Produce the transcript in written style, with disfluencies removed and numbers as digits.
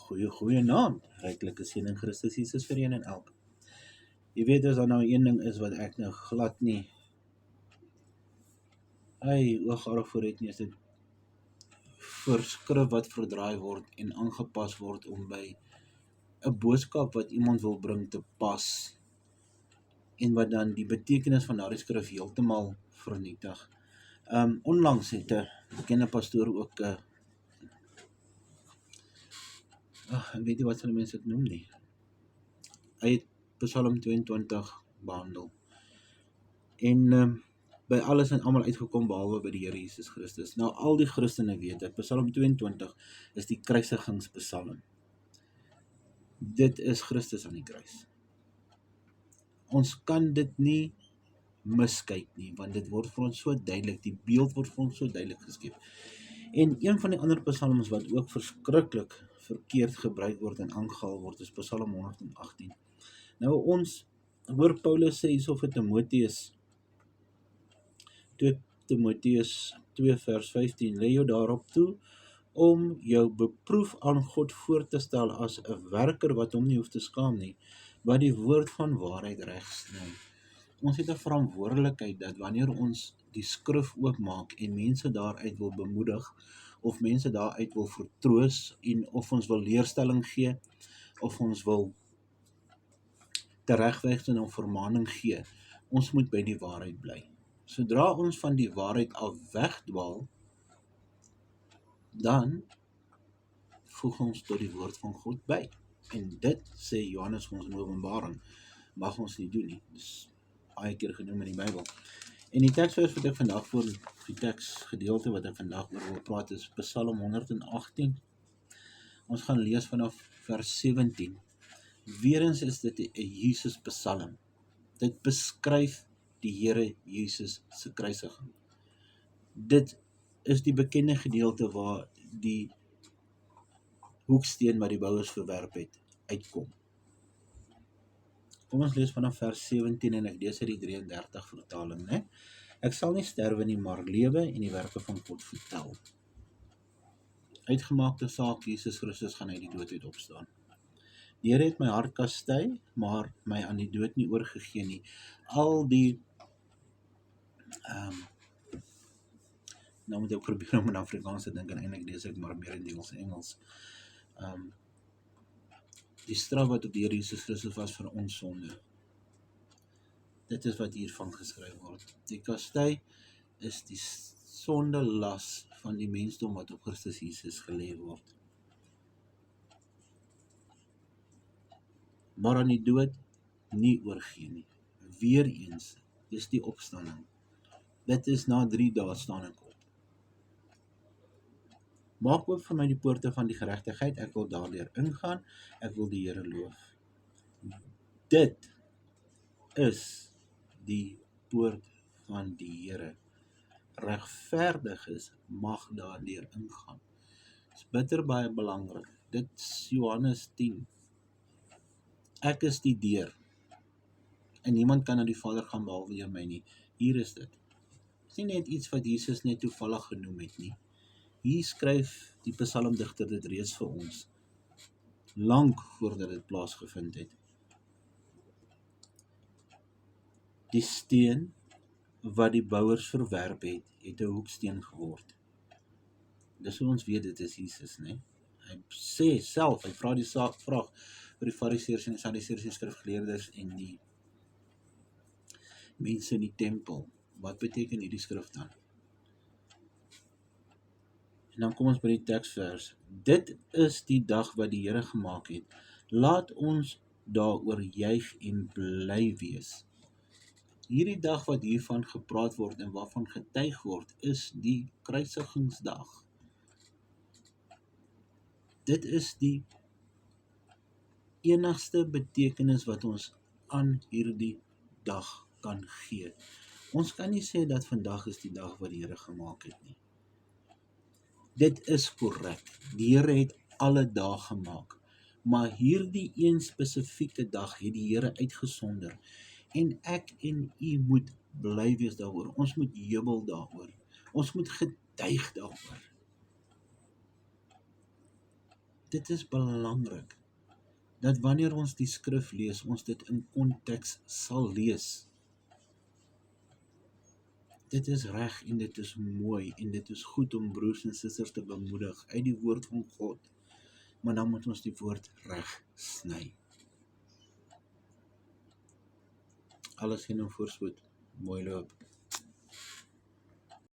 Goeie naam, ryklike seën in Christus Jesus vir een en elk. Jy weet, as daar nou een ding is wat ek nou glad nie oogarig voor het nie, is dit vir skrif wat verdraai word en aangepas word om by 'n boodskap wat iemand wil bring te pas, en wat dan die betekenis van daardie skrif heeltemal vernietig. Onlangs het 'n bekende pastoor ook ek weet nie wat sal die mense dit noem nie. Hy het Psalm 22 behandel. En by alles en almal uitgekom behalwe by die Here Jesus Christus. Nou al die Christene weet dat Psalm 22 is die kruisigingspsalm. Dit is Christus aan die kruis. Ons kan dit nie miskyk nie, want dit word vir ons so duidelik, die beeld word vir ons so duidelik geskep. En een van die ander psalms wat ook verskriklik verkeerd gebruik word en aangehaal word, is Psalm 118. Nou ons hoor Paulus sê hierso vir Timoteus, 2 Timoteus 2 vers 15, lê jou daarop toe om jou beproef aan God voor te stel as 'n werker wat hom nie hoef te skaam nie, wat die woord van waarheid reg sny. Ons het 'n verantwoordelikheid dat wanneer ons die skrif oopmaak en mense daaruit wil bemoedig, of mense daaruit wil vertroos, en of ons wil leerstelling gee, of ons wil teregwys of vermaning gee, ons moet by die waarheid bly. Sodra ons van die waarheid af wegdwaal, dan voeg ons tot die woord van God by. En dit sê Johannes vir ons in Openbaring, mag ons nie doen nie. Dis baie keer genoem in die Bybel. En die teksvers wat ek vandag voor, die teksgedeelte wat ek vandag oor wil praat, is Psalm 118. Ons gaan lees vanaf vers 17. Weerens is dit 'n Jesus psalm. Dit beskryf die Here Jesus se kruisiging. Dit is die bekende gedeelte waar die hoeksteen wat die bouers verwerp het, uitkom. Kom ons lees vanaf vers 17 en ek lees uit die 33 vertaling, né? Ek sal nie sterwe nie, maar lewe en die werke van God vertel. Uitgemaakte saak, Jesus Christus gaan uit die dood uit opstaan. Die Here het my hart kastei, maar my aan die dood nie oorgegee nie. Al die nou moet ek probeer om in Afrikaans te dink, en eintlik lees ek maar meer in Engels. Die straf wat op die Here Jesus Christus was vir ons sonde. Dit is wat hiervan geskryf word. Die kastei is die sonde las van die mensdom wat op Christus Jesus gelê word. Maar aan die dood nie oorgee nie. Weereens, dis die opstanding. Dit is na 3 dae staan ek op. Maak oop vir my die poorte van die geregtigheid, ek wil daardeur ingaan, ek wil die Here loof. Dit is die poort van die Here. Regverdiges mag daardeur ingaan. Dit is bitter baie belangrik. Dit is Johannes 10. Ek is die deur, en niemand kan na die Vader gaan behalwe deur my nie. Hier is dit. Dit is nie net iets wat Jesus net toevallig genoem het nie. Hier skryf die psalmdigter dit reeds vir ons, lank voordat dit plaasgevind het. Die steen wat die bouers verwerp het, het 'n hoeksteen geword. Dis hoe ons weet dit is Jesus, né? Hy sê self, hy vra die vraag vir die Fariseërs en die Sadduseërs en skrifgeleerdes en die mense in die tempel. Wat beteken hierdie skrif dan? En dan kom ons by die teksvers. Dit is die dag wat die Here gemaak het. Laat ons daaroor juig en bly wees. Hierdie dag wat hiervan gepraat word en waarvan getuig word, is die kruisigingsdag. Dit is die enigste betekenis wat ons aan hierdie dag kan gee. Ons kan nie sê dat vandag is die dag wat die Here gemaak het nie. Dit is korrek. Die Here het alle dae gemaak. Maar hierdie een spesifieke dag het die Here uitgesonder. En ek en u moet bly wees daaroor. Ons moet jubel daaroor. Ons moet getuig daaroor. Dit is belangrik dat wanneer ons die skrif lees, ons dit in konteks sal lees. Dit is reg en dit is mooi en dit is goed om broers en susters te bemoedig uit die woord van God, maar dan moet ons die woord reg sny. Alles geen voorspoed, mooi loop.